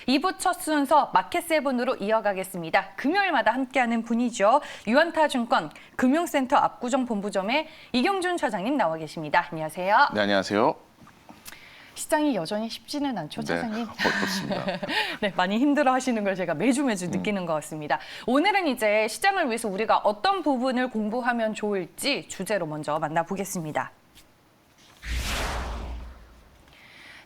2부 첫 순서 마켓세븐으로 이어가겠습니다. 금요일마다 함께하는 분이죠. 유안타증권 금융센터 압구정본부점의 이경준 차장님 나와 계십니다. 안녕하세요. 네, 안녕하세요. 시장이 여전히 쉽지는 않죠, 차장님? 네, 어렵습니다. 네, 많이 힘들어하시는 걸 제가 매주 느끼는 것 같습니다. 오늘은 이제 시장을 위해서 우리가 어떤 부분을 공부하면 좋을지 주제로 먼저 만나보겠습니다.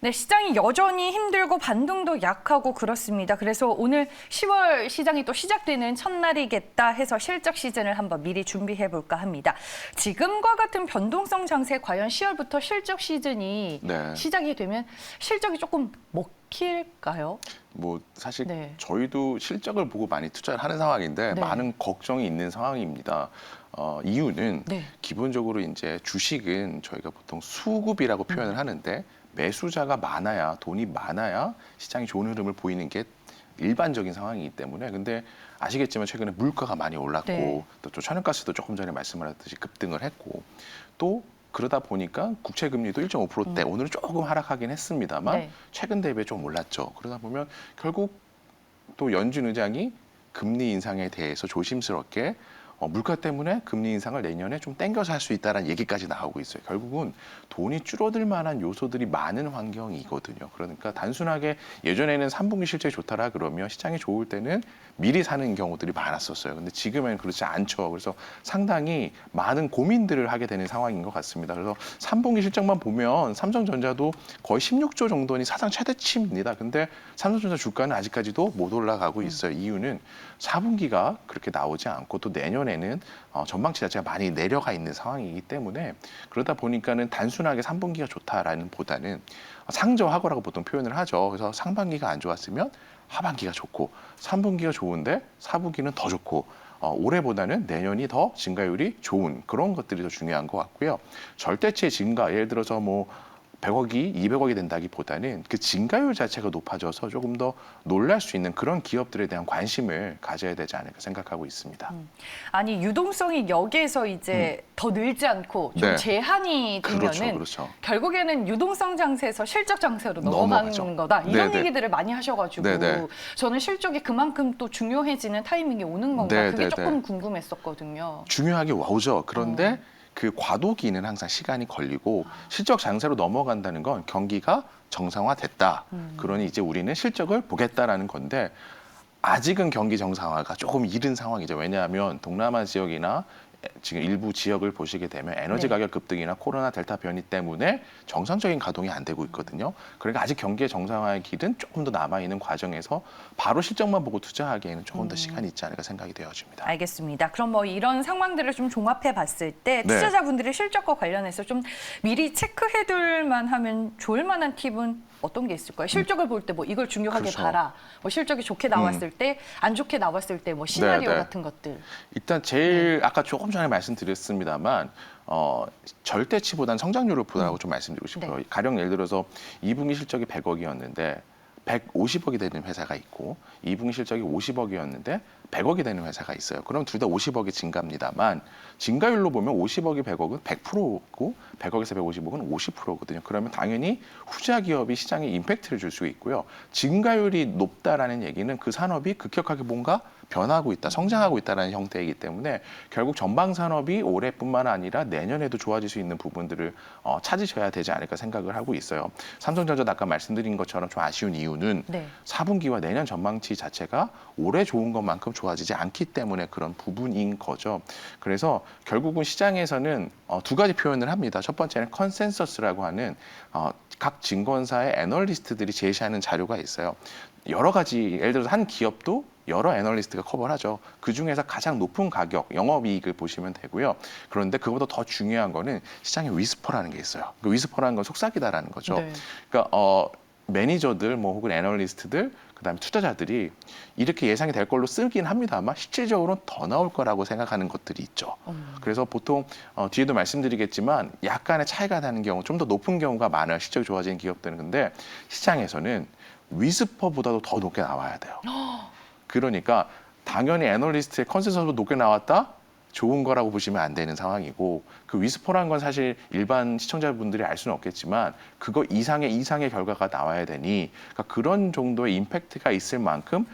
네, 시장이 여전히 힘들고 반등도 약하고 그렇습니다. 그래서 오늘 10월 시장이 또 시작되는 첫날이겠다 해서 실적 시즌을 한번 미리 준비해 볼까 합니다. 지금과 같은 변동성 장세 과연 10월부터 실적 시즌이 네. 시작이 되면 실적이 조금 먹힐까요? 뭐 사실 네. 저희도 실적을 보고 많이 투자를 하는 상황인데 네. 많은 걱정이 있는 상황입니다. 이유는 네. 기본적으로 이제 주식은 저희가 보통 수급이라고 표현을 하는데 매수자가 많아야 돈이 많아야 시장이 좋은 흐름을 보이는 게 일반적인 상황이기 때문에 근데 아시겠지만 최근에 물가가 많이 올랐고 네. 또 천연가스도 조금 전에 말씀하셨듯이 급등을 했고 또 그러다 보니까 국채 금리도 1.5%대 오늘은 조금 하락하긴 했습니다만 네. 최근 대비에 좀 올랐죠. 그러다 보면 결국 또 연준 의장이 금리 인상에 대해서 조심스럽게 물가 때문에 금리 인상을 내년에 좀 땡겨서 할 수 있다는 얘기까지 나오고 있어요. 결국은 돈이 줄어들 만한 요소들이 많은 환경이거든요. 그러니까 단순하게 예전에는 3분기 실적이 좋더라 그러면 시장이 좋을 때는 미리 사는 경우들이 많았었어요. 근데 지금은 그렇지 않죠. 그래서 상당히 많은 고민들을 하게 되는 상황인 것 같습니다. 그래서 3분기 실적만 보면 삼성전자도 거의 16조 정도니 사상 최대치입니다. 근데 삼성전자 주가는 아직까지도 못 올라가고 있어요. 이유는 4분기가 그렇게 나오지 않고 또 내년에는 전망치 자체가 많이 내려가 있는 상황이기 때문에 그러다 보니까는 단순하게 3분기가 좋다라는 보다는 상저하고라고 보통 표현을 하죠. 그래서 상반기가 안 좋았으면 하반기가 좋고 3분기가 좋은데 4분기는 더 좋고 올해보다는 내년이 더 증가율이 좋은 그런 것들이 더 중요한 것 같고요. 절대치의 증가, 예를 들어서 뭐 100억이 200억이 된다기보다는 그 증가율 자체가 높아져서 조금 더 놀랄 수 있는 그런 기업들에 대한 관심을 가져야 되지 않을까 생각하고 있습니다. 아니 유동성이 여기에서 이제 더 늘지 않고 좀 네. 제한이 되면은 그렇죠. 결국에는 유동성 장세에서 실적 장세로 넘어가죠. 넘어가는 거다 이런 네네. 얘기들을 많이 하셔가지고 네네. 저는 실적이 그만큼 또 중요해지는 타이밍이 오는 건가 그게 네네네. 조금 궁금했었거든요. 중요하게 오죠. 그런데 그 과도기는 항상 시간이 걸리고 실적 장세로 넘어간다는 건 경기가 정상화됐다. 그러니 이제 우리는 실적을 보겠다라는 건데 아직은 경기 정상화가 조금 이른 상황이죠. 왜냐하면 동남아 지역이나 지금 일부 지역을 보시게 되면 에너지 네. 가격 급등이나 코로나 델타 변이 때문에 정상적인 가동이 안 되고 있거든요. 그러니까 아직 경기의 정상화의 길은 조금 더 남아있는 과정에서 바로 실적만 보고 투자하기에는 조금 더 시간이 있지 않을까 생각이 되어집니다. 알겠습니다. 그럼 뭐 이런 상황들을 좀 종합해 봤을 때 네. 투자자분들이 실적과 관련해서 좀 미리 체크해둘 만하면 좋을 만한 팁은 어떤 게 있을까요? 실적을 볼 때 뭐 이걸 중요하게 그렇죠. 봐라. 뭐 실적이 좋게 나왔을 때, 안 좋게 나왔을 때 뭐 시나리오 네. 같은 것들. 일단 제일 아까 조금 전에 말씀드렸습니다만 절대치보다는 성장률을 보라고 좀 말씀드리고 싶어요. 네. 가령 예를 들어서 2분기 실적이 100억이었는데 150억이 되는 회사가 있고 2분기 실적이 50억이었는데 100억이 되는 회사가 있어요. 그럼 둘 다 50억이 증가입니다만 증가율로 보면 50억이 100억은 100%고 100억에서 150억은 50%거든요. 그러면 당연히 후자 기업이 시장에 임팩트를 줄 수 있고요. 증가율이 높다라는 얘기는 그 산업이 급격하게 뭔가 변하고 있다, 성장하고 있다는 형태이기 때문에 결국 전방 산업이 올해뿐만 아니라 내년에도 좋아질 수 있는 부분들을 찾으셔야 되지 않을까 생각을 하고 있어요. 삼성전자도 아까 말씀드린 것처럼 좀 아쉬운 이유는 네. 4분기와 내년 전망치 자체가 올해 좋은 것만큼 좋아지지 않기 때문에 그런 부분인 거죠. 그래서 결국은 시장에서는 두 가지 표현을 합니다. 첫 번째는 컨센서스라고 하는 각 증권사의 애널리스트들이 제시하는 자료가 있어요. 여러 가지 예를 들어서 한 기업도 여러 애널리스트가 커버를 하죠. 그중에서 가장 높은 가격, 영업이익을 보시면 되고요. 그런데 그보다 더 중요한 거는 시장에 위스퍼라는 게 있어요. 그 위스퍼라는 건 속삭이다라는 거죠. 네. 그러니까 매니저들 뭐 혹은 애널리스트들 그다음에 투자자들이 이렇게 예상이 될 걸로 쓰긴 합니다만 실질적으로는 더 나올 거라고 생각하는 것들이 있죠. 그래서 보통 뒤에도 말씀드리겠지만 약간의 차이가 나는 경우 좀 더 높은 경우가 많아요. 실적이 좋아지는 기업들은. 근데 시장에서는 위스퍼보다도 더 높게 나와야 돼요. 그러니까 당연히 애널리스트의 컨센서스도 높게 나왔다? 좋은 거라고 보시면 안 되는 상황이고 그 위스퍼라는 건 사실 일반 시청자분들이 알 수는 없겠지만 그거 이상의 결과가 나와야 되니 그러니까 그런 정도의 임팩트가 있을 만큼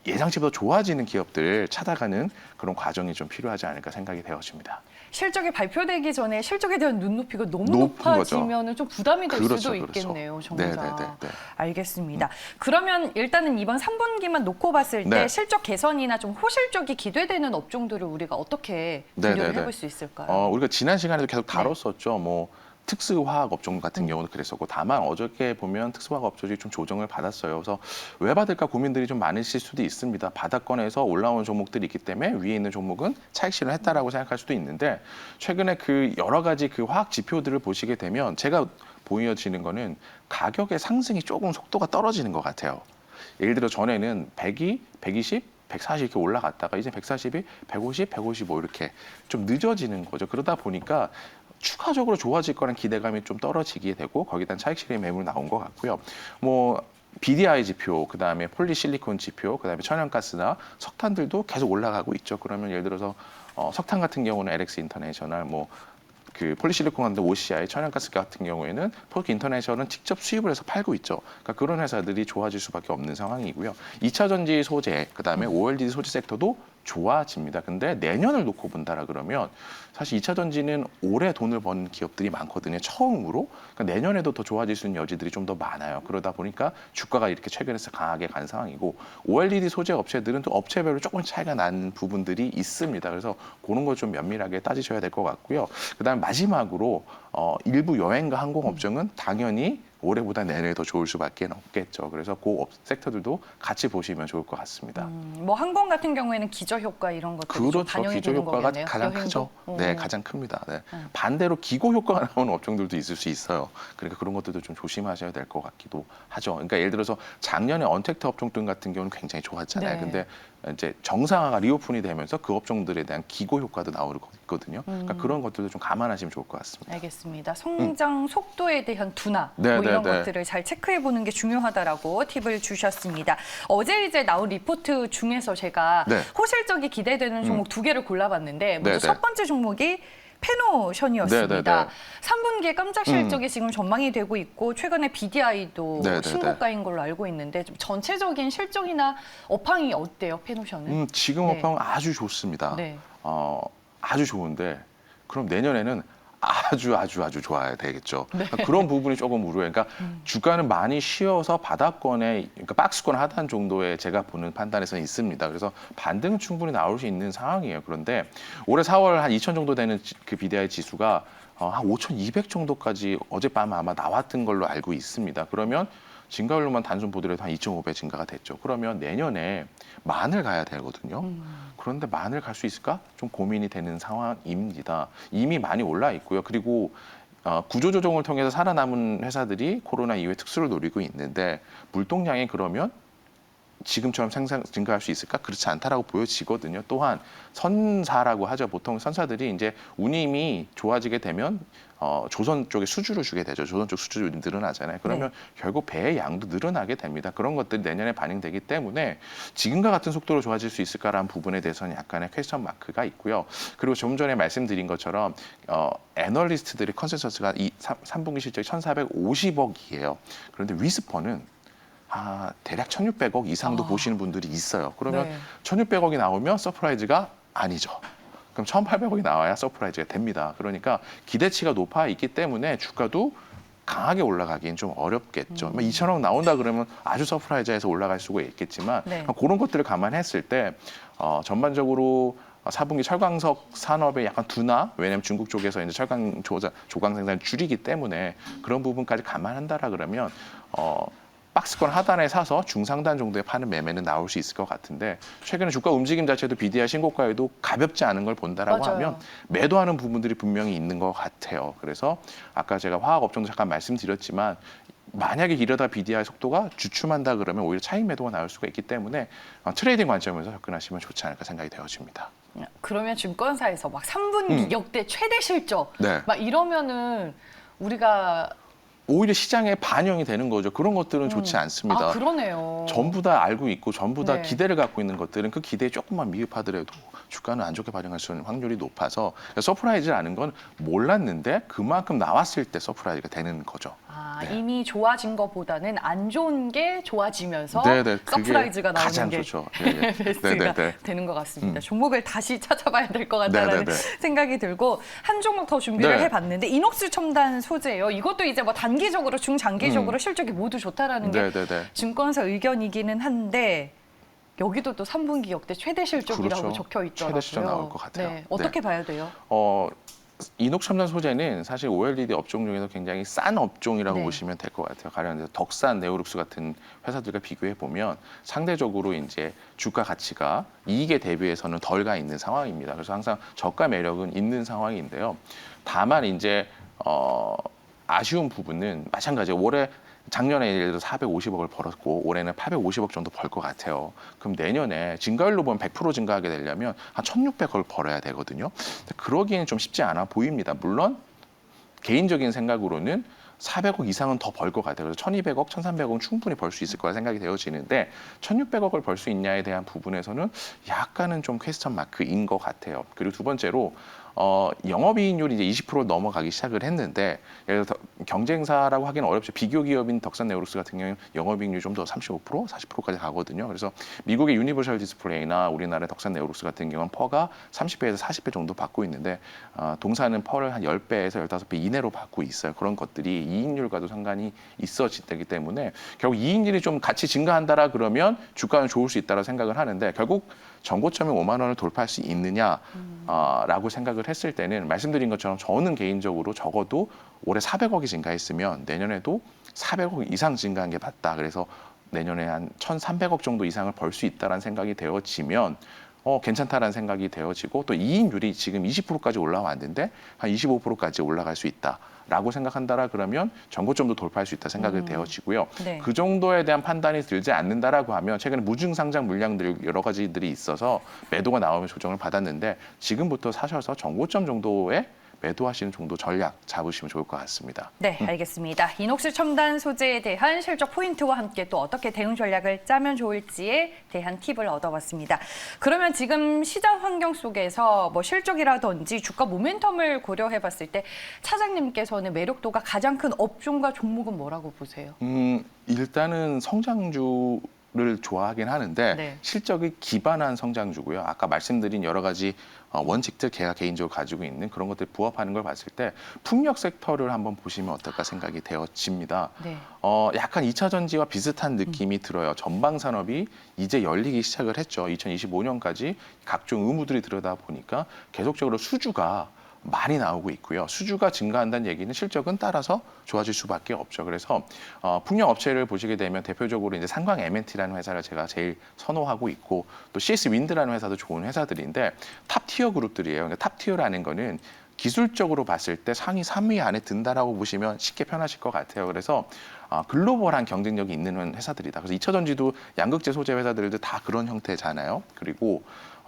예상치보다 좋아지는 기업들을 찾아가는 그런 과정이 좀 필요하지 않을까 생각이 되어집니다. 실적이 발표되기 전에 실적에 대한 눈높이가 너무 높은 거죠. 높아지면 좀 부담이 될 그렇죠, 수도 그렇죠. 있겠네요, 정작. 네. 알겠습니다. 그러면 일단은 이번 3분기만 놓고 봤을 때 네. 실적 개선이나 좀 호실적이 기대되는 업종들을 우리가 어떻게 분류를 해볼 수 있을까요? 우리가 지난 시간에도 계속 다뤘었죠. 뭐 특수화학 업종 같은 경우는 그랬었고 다만 어저께 보면 특수화학 업종이 좀 조정을 받았어요. 그래서 왜 받을까 고민들이 좀 많으실 수도 있습니다. 바닥권에서 올라온 종목들이 있기 때문에 위에 있는 종목은 차익 실현을 했다라고 생각할 수도 있는데 최근에 그 여러 가지 그 화학 지표들을 보시게 되면 제가 보여지는 거는 가격의 상승이 조금 속도가 떨어지는 것 같아요. 예를 들어 전에는 100이 120, 140 이렇게 올라갔다가 이제 140이 150, 155 이렇게 좀 늦어지는 거죠. 그러다 보니까 추가적으로 좋아질 거란 기대감이 좀 떨어지게 되고 거기다 차익 실현 매물 나온 것 같고요. 뭐 BDI 지표, 그다음에 폴리실리콘 지표, 그다음에 천연가스나 석탄들도 계속 올라가고 있죠. 그러면 예를 들어서 석탄 같은 경우는 LX 인터내셔널, 뭐 그 폴리실리콘 같은 OCI, 천연가스 같은 경우에는 포크 인터내셔널은 직접 수입을 해서 팔고 있죠. 그러니까 그런 회사들이 좋아질 수밖에 없는 상황이고요. 2차 전지 소재, 그다음에 OLED 소재 섹터도 좋아집니다. 근데 내년을 놓고 본다라 그러면 사실 2차 전지는 올해 돈을 번 기업들이 많거든요. 처음으로. 그러니까 내년에도 더 좋아질 수 있는 여지들이 좀 더 많아요. 그러다 보니까 주가가 이렇게 최근에서 강하게 간 상황이고 OLED 소재 업체들은 또 업체별로 조금 차이가 나는 부분들이 있습니다. 그래서 그런 걸 좀 면밀하게 따지셔야 될 것 같고요. 그다음에 마지막으로 일부 여행과 항공 업종은 당연히 올해보다 내년에 더 좋을 수밖에 없겠죠. 그래서 그 섹터들도 같이 보시면 좋을 것 같습니다. 뭐 항공 같은 경우에는 기저 효과 이런 것들이 좀 그렇죠. 반영이 기저 되는 효과가 거겠네요. 가장 여행도? 크죠. 네, 가장 큽니다. 네. 반대로 기고 효과가 나오는 업종들도 있을 수 있어요. 그러니까 그런 것들도 좀 조심하셔야 될 것 같기도 하죠. 그러니까 예를 들어서 작년에 언택트 업종들 같은 경우는 굉장히 좋았잖아요. 네. 근데 이제 정상화가 리오픈이 되면서 그 업종들에 대한 기고 효과도 나오고 있거든요. 그러니까 그런 것들도 좀 감안하시면 좋을 것 같습니다. 알겠습니다. 성장 속도에 대한 둔화 네, 뭐 이런 네, 네. 것들을 잘 체크해 보는 게 중요하다라고 팁을 주셨습니다. 어제 이제 나온 리포트 중에서 제가 네. 호실적이 기대되는 종목 두 개를 골라봤는데 먼저 네, 네. 첫 번째 종목이 페노션이었습니다. 네, 네, 네. 3분기에 깜짝 실적이 지금 전망이 되고 있고 최근에 BDI도 네, 네, 신고가인 걸로 알고 있는데 좀 전체적인 실적이나 업황이 어때요, 페노션은? 지금 네. 업황은 아주 좋습니다. 네. 아주 좋은데 그럼 내년에는 아주 좋아야 되겠죠. 그러니까 그런 부분이 조금 우려해요. 그러니까 주가는 많이 쉬어서 바닥권에 그러니까 박스권 하단 정도에 제가 보는 판단에서는 있습니다. 그래서 반등은 충분히 나올 수 있는 상황이에요. 그런데 올해 4월 한 2천 정도 되는 그 BDI 지수가 한 5,200 정도까지 어젯밤에 아마 나왔던 걸로 알고 있습니다. 그러면 증가율로만 단순 보더라도 한 2.5배 증가가 됐죠. 그러면 내년에 만을 가야 되거든요. 그런데 만을 갈 수 있을까? 좀 고민이 되는 상황입니다. 이미 많이 올라 있고요. 그리고 구조조정을 통해서 살아남은 회사들이 코로나 이후에 특수를 노리고 있는데 물동량이 그러면 지금처럼 생산 증가할 수 있을까? 그렇지 않다라고 보여지거든요. 또한 선사라고 하죠. 보통 선사들이 이제 운임이 좋아지게 되면 조선 쪽에 수주를 주게 되죠. 조선 쪽 수주율이 늘어나잖아요. 그러면 결국 배의 양도 늘어나게 됩니다. 그런 것들이 내년에 반영되기 때문에 지금과 같은 속도로 좋아질 수 있을까라는 부분에 대해서는 약간의 퀘스천 마크가 있고요. 그리고 좀 전에 말씀드린 것처럼 애널리스트들의 컨센서스가 이 3분기 실적이 1,450억이에요. 그런데 위스퍼는 대략 1,600억 이상도 보시는 분들이 있어요. 그러면 네. 1,600억이 나오면 서프라이즈가 아니죠. 그럼 1,800억이 나와야 서프라이즈가 됩니다. 그러니까 기대치가 높아 있기 때문에 주가도 강하게 올라가기는 좀 어렵겠죠. 2,000억 나온다 그러면 아주 서프라이즈해서 올라갈 수가 있겠지만 네. 그런 것들을 감안했을 때 전반적으로 4분기 철광석 산업의 약간 둔화, 왜냐하면 중국 쪽에서 이제 철강 조강 생산을 줄이기 때문에 그런 부분까지 감안한다라 그러면 박스권 하단에 사서 중상단 정도에 파는 매매는 나올 수 있을 것 같은데 최근에 주가 움직임 자체도 BDI 신고가에도 가볍지 않은 걸 본다라고 맞아요. 하면 매도하는 부분들이 분명히 있는 것 같아요. 그래서 아까 제가 화학 업종도 잠깐 말씀드렸지만 만약에 이러다 BDI 속도가 주춤한다 그러면 오히려 차익 매도가 나올 수가 있기 때문에 트레이딩 관점에서 접근하시면 좋지 않을까 생각이 되어집니다. 그러면 증권사에서 막 3분기 역대 최대 실적 네. 막 이러면은 우리가 오히려 시장에 반영이 되는 거죠. 그런 것들은 좋지 않습니다. 아, 그러네요. 전부 다 알고 있고 전부 다 네. 기대를 갖고 있는 것들은 그 기대에 조금만 미흡하더라도 주가는 안 좋게 반영할 수 있는 확률이 높아서 서프라이즈라는 건 몰랐는데 그만큼 나왔을 때 서프라이즈가 되는 거죠. 아, 네. 이미 좋아진 것보다는 안 좋은 게 좋아지면서 네네, 그게 서프라이즈가 나오는 가장 게 좋죠. 네. 베스트가 네네네. 되는 것 같습니다. 종목을 다시 찾아봐야 될 것 같다는 네네네. 생각이 들고 한 종목 더 준비를 네. 해봤는데 이녹스 첨단 소재예요. 이것도 이제 뭐 단기적으로 중장기적으로 실적이 모두 좋다라는 게 네네네. 증권사 의견이기는 한데 여기도 또 3분기 역대 최대 실적이라고 그렇죠. 적혀 있더라고요. 최대 실적 나올 것 같아요. 네. 어떻게 네. 봐야 돼요? 이녹 첨단 소재는 사실 OLED 업종 중에서 굉장히 싼 업종이라고 네. 보시면 될 것 같아요. 가령 덕산, 네오룩스 같은 회사들과 비교해 보면 상대적으로 이제 주가 가치가 이익에 대비해서는 덜 가 있는 상황입니다. 그래서 항상 저가 매력은 있는 상황인데요. 다만 이제 아쉬운 부분은 마찬가지예요. 작년에 예를 들어 450억을 벌었고 올해는 850억 정도 벌 것 같아요. 그럼 내년에 증가율로 보면 100% 증가하게 되려면 한 1,600억을 벌어야 되거든요. 그러기에는 좀 쉽지 않아 보입니다. 물론 개인적인 생각으로는 400억 이상은 더 벌 것 같아요. 그래서 1,200억, 1,300억은 충분히 벌 수 있을 거라 생각이 되어지는데 1,600억을 벌 수 있냐에 대한 부분에서는 약간은 좀 퀘스천 마크인 것 같아요. 그리고 두 번째로 영업이익률이 이제 20% 넘어가기 시작을 했는데 예를 들어 경쟁사라고 하기는 어렵죠. 비교 기업인 덕산 네오룩스 같은 경우는 영업이익률이 좀 더 35%, 40%까지 가거든요. 그래서 미국의 유니버셜 디스플레이나 우리나라의 덕산 네오룩스 같은 경우는 퍼가 30배에서 40배 정도 받고 있는데 동사는 퍼를 한 10배에서 15배 이내로 받고 있어요. 그런 것들이 이익률과도 상관이 있어지기 때문에 결국 이익률이 좀 같이 증가한다라 그러면 주가는 좋을 수 있다고 생각을 하는데 결국 전고점이 5만 원을 돌파할 수 있느냐라고 생각을 했을 때는 말씀드린 것처럼 저는 개인적으로 적어도 올해 400억이 증가했으면 내년에도 400억 이상 증가한 게 맞다. 그래서 내년에 한 1,300억 정도 이상을 벌 수 있다라는 생각이 되어지면 괜찮다라는 생각이 되어지고 또 이익률이 지금 20%까지 올라왔는데 한 25%까지 올라갈 수 있다라고 생각한다라 그러면 전고점도 돌파할 수 있다 생각이 되어지고요. 네. 그 정도에 대한 판단이 들지 않는다라고 하면 최근에 무증상장 물량들 여러 가지들이 있어서 매도가 나오면 조정을 받았는데 지금부터 사셔서 전고점 정도에 매도하시는 정도 전략 잡으시면 좋을 것 같습니다. 네, 알겠습니다. 이녹스 첨단 소재에 대한 실적 포인트와 함께 또 어떻게 대응 전략을 짜면 좋을지에 대한 팁을 얻어봤습니다. 그러면 지금 시장 환경 속에서 뭐 실적이라든지 주가 모멘텀을 고려해봤을 때 차장님께서는 매력도가 가장 큰 업종과 종목은 뭐라고 보세요? 일단은 성장주를 좋아하긴 하는데 네. 실적이 기반한 성장주고요. 아까 말씀드린 여러 가지 원칙들 제가 개인적으로 가지고 있는 그런 것들 부합하는 걸 봤을 때 풍력 섹터를 한번 보시면 어떨까 생각이 되어집니다. 네. 약간 2차 전지와 비슷한 느낌이 들어요. 전방 산업이 이제 열리기 시작을 했죠. 2025년까지 각종 의무들이 들여다 보니까 계속적으로 수주가 많이 나오고 있고요. 수주가 증가한다는 얘기는 실적은 따라서 좋아질 수밖에 없죠. 그래서 풍력 업체를 보시게 되면 대표적으로 이제 상광 M&T라는 회사를 제가 제일 선호하고 있고 또 CS 윈드라는 회사도 좋은 회사들인데 탑 티어 그룹들이에요. 그러니까 탑 티어라는 거는 기술적으로 봤을 때 상위 3위 안에 든다라고 보시면 쉽게 편하실 것 같아요. 그래서 글로벌한 경쟁력이 있는 회사들이다. 그래서 2차 전지도 양극재 소재 회사들도 다 그런 형태잖아요. 그리고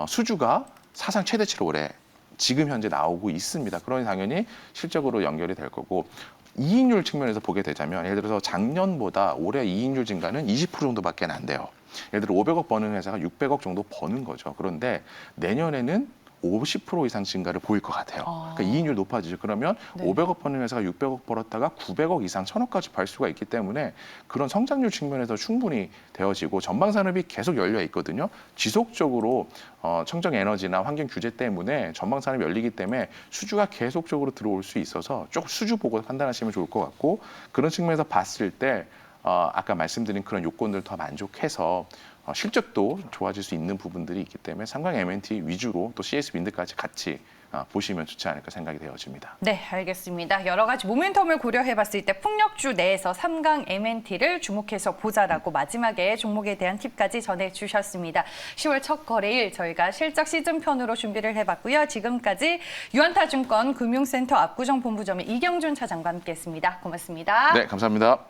수주가 사상 최대치로 올해 지금 현재 나오고 있습니다. 그러니 당연히 실적으로 연결이 될 거고 이익률 측면에서 보게 되자면 예를 들어서 작년보다 올해 이익률 증가는 20% 정도밖에 안 돼요. 예를 들어 500억 버는 회사가 600억 정도 버는 거죠. 그런데 내년에는 50% 이상 증가를 보일 것 같아요. 그러니까 이익률 높아지죠. 그러면 네. 500억 버는 회사가 600억 벌었다가 900억 이상 1,000억까지 벌 수가 있기 때문에 그런 성장률 측면에서 충분히 되어지고 전방산업이 계속 열려 있거든요. 지속적으로 청정 에너지나 환경 규제 때문에 전방산업이 열리기 때문에 수주가 계속적으로 들어올 수 있어서 조금 수주 보고 판단하시면 좋을 것 같고 그런 측면에서 봤을 때 아까 말씀드린 그런 요건들 더 만족해서 실적도 좋아질 수 있는 부분들이 있기 때문에 상강 M&T 위주로 또 CS 윈드까지 같이 보시면 좋지 않을까 생각이 되어집니다. 네, 알겠습니다. 여러 가지 모멘텀을 고려해봤을 때 풍력주 내에서 3강 M&T를 주목해서 보자라고 마지막에 종목에 대한 팁까지 전해주셨습니다. 10월 첫 거래일 저희가 실적 시즌편으로 준비를 해봤고요. 지금까지 유한타증권 금융센터 압구정 본부점의 이경준 차장과 함께했습니다. 고맙습니다. 네, 감사합니다.